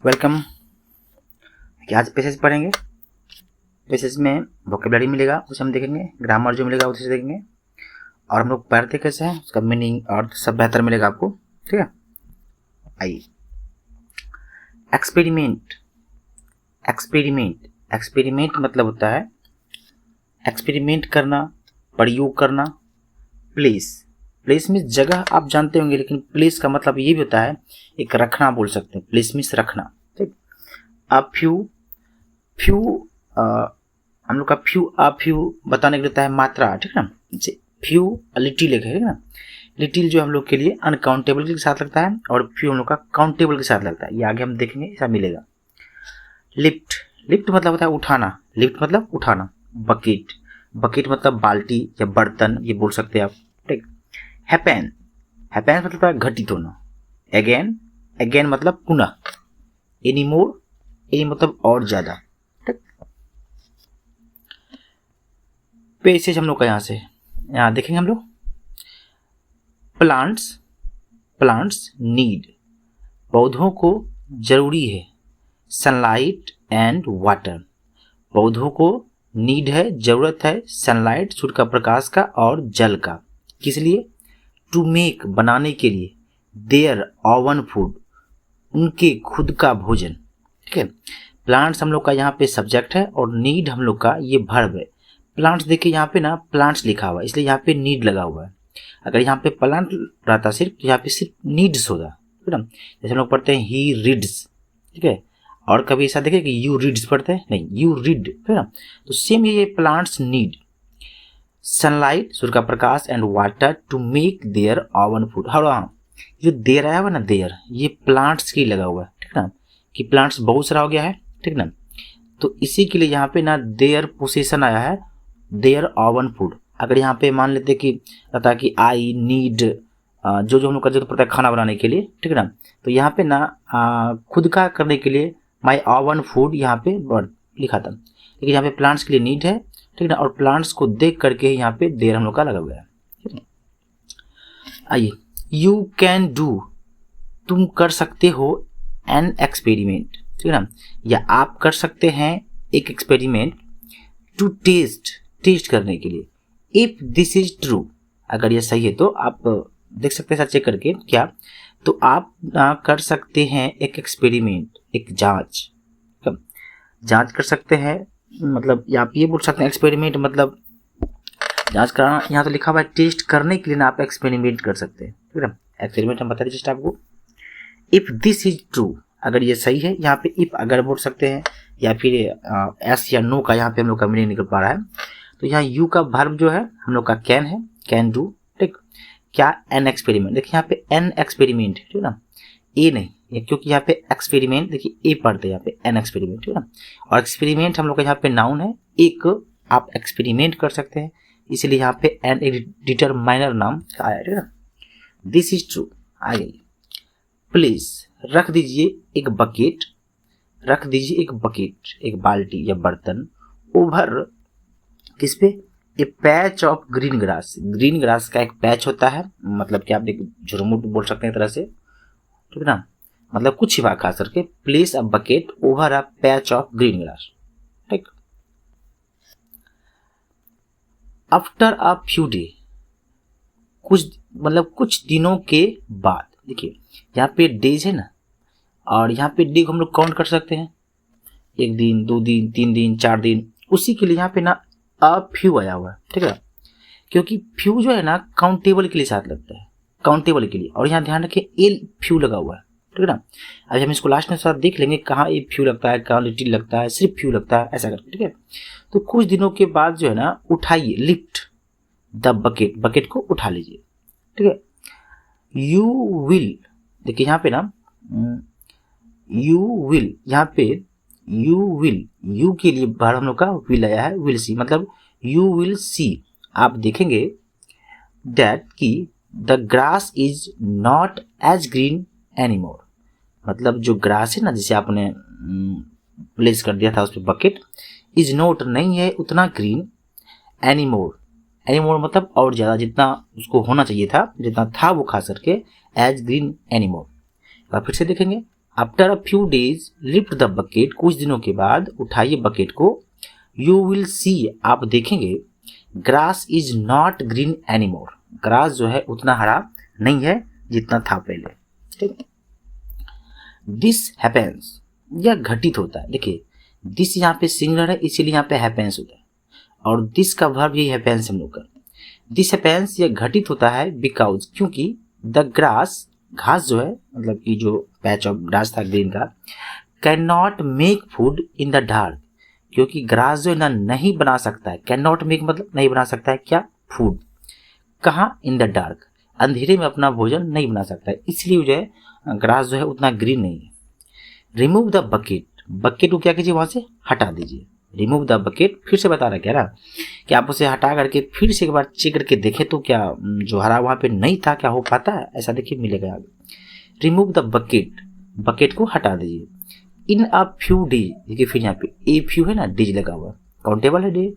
Welcome. आज passage पढ़ेंगे। Passage में वोकेबलरी मिलेगा, उसे हम देखेंगे। ग्रामर जो मिलेगा उसे देखेंगे। और हम लोग पढ़ते कैसे हैं, उसका मीनिंग और सब बेहतर मिलेगा आपको। ठीक है, आइए। एक्सपेरिमेंट। एक्सपेरिमेंट एक्सपेरिमेंट मतलब होता है एक्सपेरिमेंट करना, प्रयोग करना। प्लेस, प्लेस मीन्स जगह आप जानते होंगे, लेकिन प्लेस का मतलब ये भी होता है एक रखना बोल सकते हैं। प्लेस मीन्स रखना। ठीक। अब फ्यू हम लोग का फ्यू बताने के लिए होता है मात्रा। ठीक है ना, जैसे फ्यू लिटिल एक है ना। लिटिल जो हम लोग के लिए अनकाउंटेबल के साथ लगता है और फ्यू हम लोग का काउंटेबल के साथ लगता है। ये आगे हम देखेंगे, ऐसा मिलेगा। लिफ्ट, लिफ्ट मतलब होता है उठाना। लिफ्ट मतलब उठाना। बकेट, बकेट मतलब बाल्टी या बर्तन, ये बोल सकते हैं आप। ठीक। हैपेन, हैपेन मतलब होता है घटित होना। अगेन, अगेन मतलब पुनः। एनीमोर, एनी मतलब और ज्यादा। ठीक। पैसेज हम लोग का यहाँ देखेंगे हम लोग। प्लांट्स, प्लांट्स नीड, पौधों को जरूरी है। सनलाइट एंड वाटर, पौधों को नीड है, जरूरत है। सनलाइट सूर्य का प्रकाश का और जल का। किस लिए? टू मेक बनाने के लिए। देयर ओवन फूड, उनके खुद का भोजन। ठीक है। प्लांट्स हम लोग का यहाँ पे सब्जेक्ट है और नीड हम लोग का ये वर्ब है। प्लांट्स देखिए यहाँ पे ना प्लांट्स लिखा हुआ है, इसलिए यहाँ पे नीड लगा हुआ है। अगर यहाँ पे प्लांट रहता सिर्फ, तो यहाँ पे सिर्फ नीड्स होगा। ठीक है ना, जैसे हम लोग पढ़ते हैं ही रीड्स। ठीक है, और कभी ऐसा देखे कि यू रीड्स पढ़ते हैं, नहीं, यू रीड। ठीक है ना, तो सेम ये प्लांट्स नीड सनलाइट सूर्य का प्रकाश and water to make their own food. हाँ, जो देयर आया हुआ ना, देयर, ये प्लांट्स के लगा हुआ है। ठीक है ना, कि प्लांट्स बहुत सारा हो गया है। ठीक ना, तो इसी के लिए यहाँ पे ना देयर पोसेशन आया है, देयर ओवन फूड। अगर यहाँ पे मान लेते कि रहता कि आई नीड जो जो हम लोग का जरूरत पड़ता है खाना बनाने के लिए। ठीक है ना, तो यहाँ पे ना खुद का करने के लिए माई ओवन फूड यहाँ पे लिखा था, लेकिन यहाँ पे प्लांट्स के लिए नीड है। ठीक है ना, और प्लांट्स को देख करके यहाँ पे देयर हम लोग का लगा हुआ है। ठीक है, आइए। यू कैन डू, तुम कर सकते हो। एन एक्सपेरिमेंट, ठीक है ना, या आप कर सकते हैं एक एक्सपेरिमेंट। टू टेस्ट, टेस्ट करने के लिए। इफ दिस इज ट्रू, अगर ये सही है तो आप देख सकते हैं साथ चेक करके क्या, तो आप कर सकते हैं एक एक्सपेरिमेंट, एक जांच। जांच कर सकते हैं मतलब, या आप ये बोल सकते हैं एक्सपेरिमेंट मतलब जांच कराना। यहाँ तो लिखा हुआ है टेस्ट करने के लिए ना आप एक्सपेरिमेंट कर सकते हैं। ठीक है ना, एक्सपेरिमेंट हम बता दीजिए जस्ट आपको। इफ दिस इज ट्रू, अगर ये सही है, यहाँ पे इफ अगर बोल सकते हैं, या फिर एस या नो का यहाँ पे हम लोग का मीनिंग निकल पा रहा है। तो यहाँ यू का वर्ब जो है हम लोग का कैन है, कैन डू। ठीक, क्या एन एक्सपेरिमेंट, देखिए यहाँ पे एन एक्सपेरिमेंट, ठीक है ना, ए नहीं, क्योंकि यहाँ पे एक्सपेरिमेंट देखिए ए पढ़ते हैं, यहाँ पे एन एक्सपेरिमेंट। ठीक है ना, और एक्सपेरिमेंट हम लोग का यहाँ पे नाउन है, एक आप एक्सपेरिमेंट कर सकते हैं, इसलिए यहाँ पे एन एक डिटरमाइनर नाम आया। ठीक है ना, दिस इज ट्रू आ गई। प्लीज, रख दीजिए एक बकेट, रख दीजिए एक बकेट, एक बाल्टी या बर्तन। ओवर, किस पे? A patch of green grass, green grass का एक पैच होता है, मतलब कि आप झुरमुट बोल सकते हैं तरह से। ठीक है ना, मतलब कुछ ही बात खास करके। Place a bucket over a patch of green grass. ठीक। आफ्टर अ फ्यू डे, कुछ मतलब कुछ दिनों के बाद। देखिए यहाँ पे डेज है ना, और यहाँ पे डे को हम लोग काउंट कर सकते हैं, एक दिन, दो दिन, तीन दिन, चार दिन। उसी के लिए यहाँ पे ना अ फ्यू आया हुआ है। ठीक है, क्योंकि फ्यू जो है ना काउंटेबल के लिए साथ लगता है, काउंटेबल के लिए। और यहाँ ध्यान रखिए ए फ्यू लगा हुआ है। ठीक है ना, अभी हम इसको लास्ट में साथ देख लेंगे कहाँ ए फ्यू लगता है, कहाँ लिटिल लगता है, सिर्फ फ्यू लगता है, ऐसा करके। ठीक है, तो कुछ दिनों के बाद जो है ना उठाइए, लिफ्ट द बकेट, बकेट को उठा लीजिए। ठीक है, यू विल, देखिए यहाँ पे ना यू विल, यहाँ पे यू विल, यू के लिए बाहर हम लोग का विल आया है, विल सी, मतलब यू विल सी, आप देखेंगे दैट कि the grass is not as green anymore, मतलब जो ग्रास है ना, जिसे आपने प्लेस कर दिया था उस पर बकेट, इज नॉट नहीं है उतना ग्रीन, एनीमोर, एनीमोर मतलब और ज़्यादा, जितना उसको होना चाहिए था, जितना था वो खास करके, एज ग्रीन एनीमोर। और फिर से देखेंगे after a few days lift the bucket, कुछ दिनों के बाद उठाइए बकेट को, यू विल सी, आप देखेंगे, grass is not green anymore, grass जो है उतना हरा नहीं है जितना था पहले। ठीक, दिस हैपेंस, यह घटित होता है। देखिए दिस यहाँ पे सिंगुलर है इसीलिए यहाँ पे हैपेंस होता है, और दिस का वर्ब यही हैपेंस हम लोग का। दिस हैपेंस, यह घटित होता है बिकॉज, क्योंकि द ग्रास, घास जो है मतलब कि जो पैच ऑफ ग्रास था ग्रीन का, can not make food in the dark, क्योंकि ग्रास जो है ना नहीं बना सकता है, कैन नॉट मेक मतलब नहीं बना सकता है क्या, फूड, कहाँ, इन द डार्क, अंधेरे में अपना भोजन नहीं बना सकता है, इसलिए जो है ग्रास जो है उतना ग्रीन नहीं है। रिमूव द बकेट, बकेट को क्या कीजिए वहाँ से हटा दीजिए, रिमूव द बकेट, फिर से बता रहा क्या ना कि आप उसे हटा करके फिर से एक बार चेक करके देखें तो क्या जो हरा वहाँ पे नहीं था क्या हो पाता है, ऐसा देखिए मिलेगा आगे। रिमूव द बकेट, बकेट को हटा दीजिए। इन अ फ्यू डेज, देखिए फिर यहाँ पे ए फ्यू है ना, डेज लगा हुआ, काउंटेबल है डे,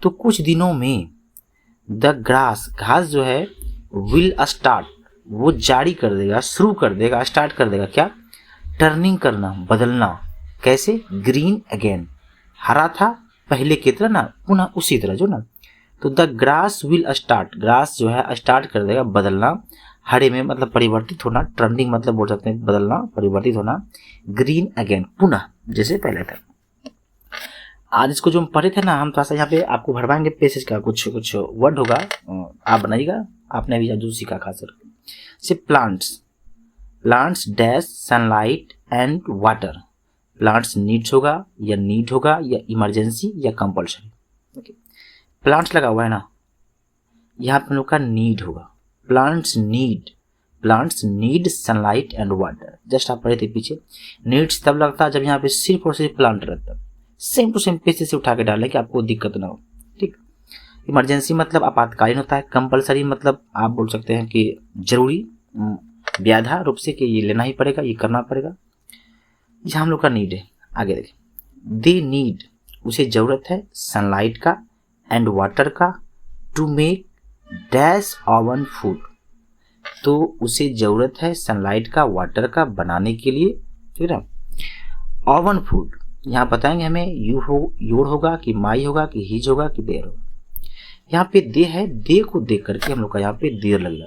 तो कुछ दिनों में द ग्रास, घास जो है, विल स्टार्ट, वो जारी कर देगा, शुरू कर देगा, स्टार्ट कर देगा क्या, टर्निंग करना, बदलना, कैसे, ग्रीन अगेन, हरा था पहले की तरह ना, पुनः उसी तरह जो ना, तो the grass will start, grass जो है स्टार्ट कर देगा बदलना, हरे में मतलब परिवर्तित होना, टर्निंग मतलब बोल सकते हैं बदलना, परिवर्तित होना, ग्रीन अगेन, पुनः जैसे पहले था। आज इसको जो हम पढ़े थे ना, हम थोड़ा सा यहाँ पे आपको भरवाएंगे पेसेज का, कुछ कुछ वर्ड होगा, आप बनाइएगा, आपने अभी जो सीखा खास करके। से plants, plants dash sunlight and water, plants needs होगा या नीड होगा या इमरजेंसी या कंपल्सरी। ओके, प्लांट्स लगा हुआ है ना, यहाँ पे हम लोग का नीड होगा, plants need sunlight and water, just आप पढ़े थे पीछे। नीड्स तब लगता है जब यहाँ पे सिर्फ और सिर्फ प्लांट रहता है, सेम टू सेम पेज से उठा के डालें कि आपको दिक्कत ना हो। ठीक, इमरजेंसी मतलब आपातकालीन होता है, कंपल्सरी मतलब आप बोल सकते हैं कि जरूरी, व्याधा रूप से कि ये लेना ही पड़ेगा, ये करना पड़ेगा, ये हम लोग का नीड है। आगे देखिए, दे नीड, उसे ज़रूरत है सनलाइट का एंड वाटर का, to make dash own food, तो उसे ज़रूरत है सनलाइट का, वाटर का बनाने के लिए, ठीक है। ओवन फूड यहाँ बताएंगे हमें, योर होगा कि माई होगा कि हिज होगा कि देर होगा। यहाँ पे दे है, दे को देख करके हम लोग का यहाँ पे देर लगेगा,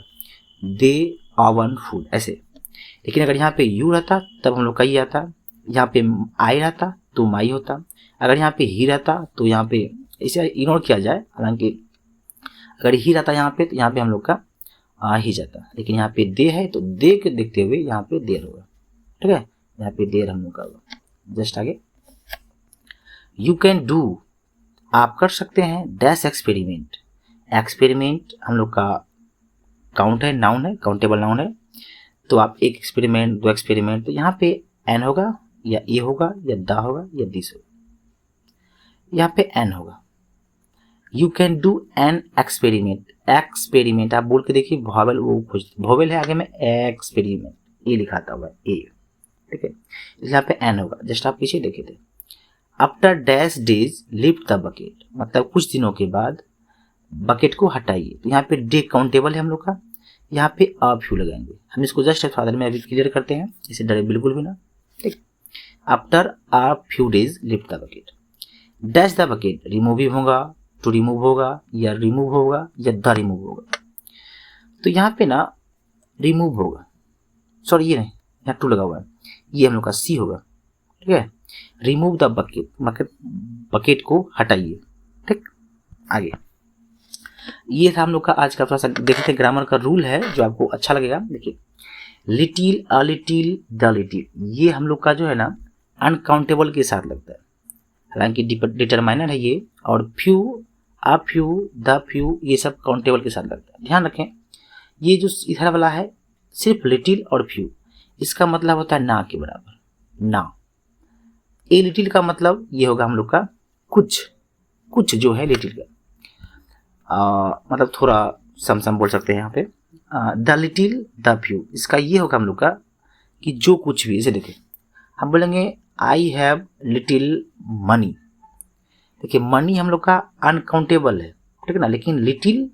दे ओवन फूड ऐसे। लेकिन अगर यहाँ पे यू रहता तब हम लोग का ये आता, यहाँ पे आई रहता तो माई होता, अगर यहाँ पे ही रहता तो यहाँ पे इसे इग्नोर किया जाए, हालांकि अगर ही रहता यहाँ पे तो यहाँ पे हम लोग का ही जाता, लेकिन यहाँ पे दे है तो दे के देखते हुए यहाँ पे देर होगा। ठीक है, यहाँ पे देर हम लोग का होगा। जस्ट आगे, यू कैन डू, आप कर सकते हैं डैश एक्सपेरिमेंट, एक्सपेरिमेंट हम लोग का काउंट है, नाउन है, काउंटेबल नाउन है, तो आप एक एक्सपेरिमेंट, दो एक्सपेरिमेंट, तो यहाँ पे एन होगा या ए होगा या दा होगा या दिस होगा, यहाँ पे एन होगा। You can do an experiment, experiment आप बोल के देखिए, वॉवेल वो खोज, वॉवेल है आगे में, एक्सपेरिमेंट ए लिखाता हुआ ए, ठीक है, इसलिए यहाँ पे एन होगा। जस्ट आप पीछे देखे थे, after dash days lift the bucket, मतलब कुछ दिनों के बाद बकेट को हटाइए, तो यहाँ पे डे काउंटेबल है हम लोग का, यहाँ पे अ फ्यू लगाएंगे। हम इसको जस्ट थोड़ा देर में अभी क्लियर करते हैं, इसे डरे बिल्कुल भी ना। ठीक, after a few days lift the bucket, dash the bucket remove होगा, टू रिमूव होगा या रिमूव होगा या द रिमूव होगा, तो यहाँ पे ना रिमूव होगा, सॉरी ये नहीं, यहाँ टू लगा हुआ है, ये हम लोग का सी होगा। ठीक है, रिमूव द बकेट, बकेट को हटाइए। ठीक, आगे ये था हम लोग का आज का थोड़ा सा देखे थे ग्रामर का रूल है जो आपको अच्छा लगेगा। देखिए, little, a little, the little, ये हम लोग का जो है ना अनकाउंटेबल के साथ लगता है, हालांकि डिटरमाइनर है ये, और few, a few, the few, ये सब काउंटेबल के साथ लगता है। ध्यान रखें, ये जो इधर वाला है सिर्फ लिटिल और फ्यू, इसका मतलब होता है ना के बराबर, ना। ए लिटिल का मतलब ये होगा हम लोग का कुछ, कुछ जो है लिटिल का मतलब थोड़ा सम बोल सकते हैं यहाँ पे। द लिटिल, द फ्यू, इसका ये होगा हम लोग का कि जो कुछ भी, इसे देखें हम बोलेंगे आई हैव लिटिल मनी, देखिए मनी हम लोग का अनकाउंटेबल है, ठीक है ना, लेकिन लिटिल,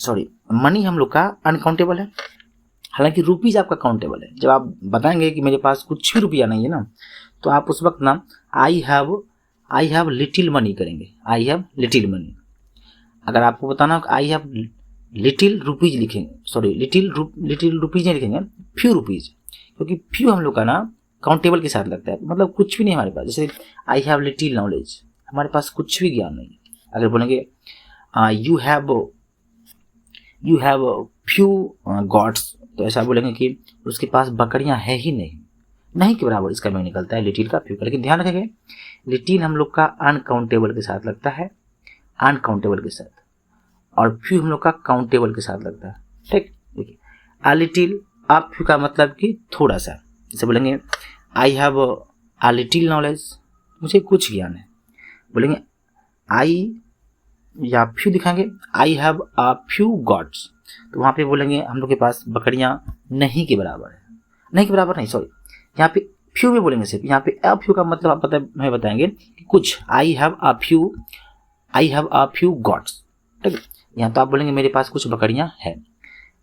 सॉरी, मनी हम लोग का अनकाउंटेबल है, हालांकि रुपीज़ आपका काउंटेबल है। जब आप बताएंगे कि मेरे पास कुछ भी रुपया नहीं है ना, तो आप उस वक्त ना आई हैव लिटिल मनी करेंगे, आई हैव लिटिल मनी। अगर आपको बताना हो आई हैव लिटिल रुपीज़ लिखेंगे, सॉरी लिटिल रुपीज़ नहीं लिखेंगे, फ्यू रुपीज़, क्योंकि फ्यू हम लोग का ना काउंटेबल के साथ लगता है, मतलब कुछ भी नहीं हमारे पास। जैसे आई हैव लिटिल नॉलेज, हमारे पास कुछ भी ज्ञान नहीं। अगर बोलेंगे यू हैव फ्यू गॉड्स, तो ऐसा बोलेंगे कि उसके पास बकरियां है ही नहीं, नहीं के बराबर इसका मीनिंग निकलता है लिटिल का, फ्यू का। लेकिन ध्यान रखेंगे लिटिल हम लोग का अनकाउंटेबल के साथ लगता है, अनकाउंटेबल के साथ, और फ्यू हम लोग का काउंटेबल के साथ लगता है। ठीक, देखिए अ लिटिल, अ फ्यू का मतलब कि थोड़ा सा। जैसे बोलेंगे I have a little knowledge, मुझे कुछ ज्ञान है। बोलेंगे आई या फ्यू दिखाएंगे I have a few gods, तो वहाँ पे बोलेंगे हम लोग के पास बकरियां नहीं के बराबर है, नहीं के बराबर नहीं, सॉरी, यहाँ पे फ्यू में बोलेंगे सिर्फ। यहाँ पे अ फ्यू का मतलब आप हमें बताएंगे कि कुछ, I have a few gods. ठीक है, यहाँ तो आप बोलेंगे मेरे पास कुछ बकरियां हैं।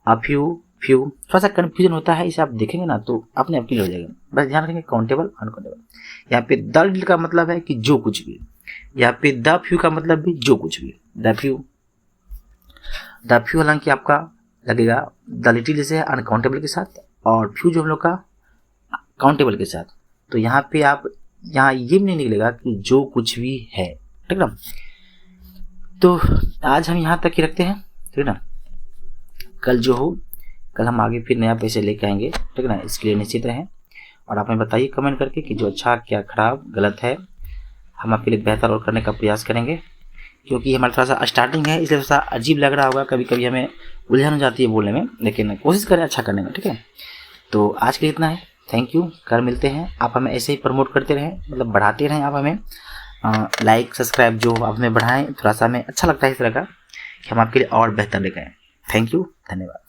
अ फ्यू थोड़ा सा कन्फ्यूजन होता है, इसे आप देखेंगे ना तो अपने आप क्लियर हो जाएगा। बस ध्यान रखेंगे काउंटेबल अनकाउंटेबल। यहाँ पे द का मतलब है कि जो कुछ भी, यहाँ पे द फ्यू का मतलब भी जो कुछ भी। द फ्यू हालांकि आपका लगेगा द लिटिल जैसे अनकाउंटेबल के साथ, और फ्यू जो हम लोग का काउंटेबल के साथ। तो यहाँ पे आप यहाँ ये भी नहीं निकलेगा कि जो कुछ भी है। ठीक ना, तो आज हम यहाँ तक ही रखते हैं। ठीक ना, कल हम आगे फिर नया पैसे लेके आएंगे। ठीक ना, इसके लिए निश्चित रहें, और आप हमें बताइए कमेंट करके कि जो अच्छा क्या खराब गलत है, हम आपके लिए बेहतर और करने का प्रयास करेंगे। क्योंकि हमारा थोड़ा सा स्टार्टिंग है, इसलिए थोड़ा सा अजीब लग रहा होगा, कभी कभी हमें उलझन हो जाती है बोलने में, लेकिन कोशिश करें अच्छा करने में। ठीक है, तो आज के लिए इतना है, थैंक यू, कल मिलते हैं। आप हमें ऐसे ही प्रमोट करते रहें, मतलब बढ़ाते रहें आप हमें, लाइक सब्सक्राइब जो आप हमें बढ़ाएं, थोड़ा सा हमें अच्छा लगता है इस तरह का कि हम आपके लिए और बेहतर लेकर आएँ। थैंक यू, धन्यवाद।